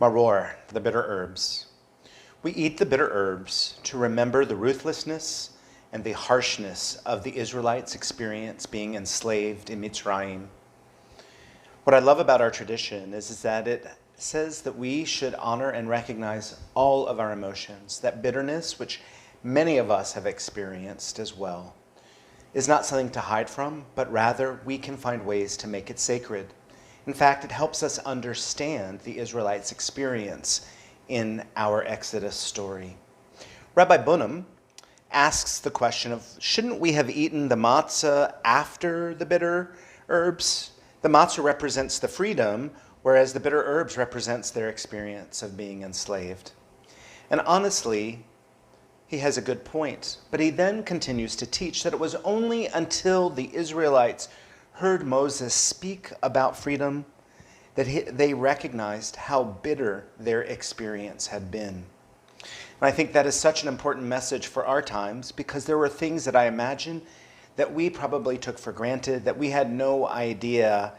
Maror, the bitter herbs. We eat the bitter herbs to remember the ruthlessness and the harshness of the Israelites' experience being enslaved in Mitzrayim. What I love about our tradition is that it says that we should honor and recognize all of our emotions, that bitterness, which many of us have experienced as well, is not something to hide from, but rather we can find ways to make it sacred. In fact, it helps us understand the Israelites' experience in our Exodus story. Rabbi Bunham asks the question of, shouldn't we have eaten the matzah after the bitter herbs? The matzah represents the freedom, whereas the bitter herbs represents their experience of being enslaved. And honestly, he has a good point, but he then continues to teach that it was only until the Israelites heard Moses speak about freedom that they recognized how bitter their experience had been. And I think that is such an important message for our times, because there were things that I imagine that we probably took for granted, that we had no idea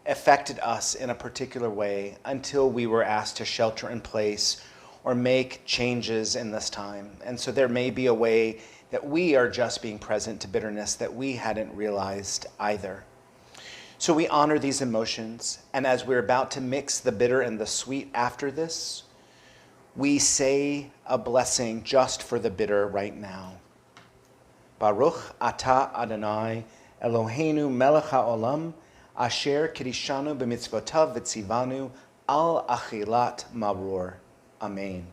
affected us in a particular way until we were asked to shelter in place or make changes in this time. And so there may be a way that we are just being present to bitterness that we hadn't realized either. So we honor these emotions, and as we're about to mix the bitter and the sweet after this, we say a blessing just for the bitter right now. Baruch atah Adonai Eloheinu melech haolam asher kirishanu b'mitzvotav v'tzivanu al achilat maror. Amen.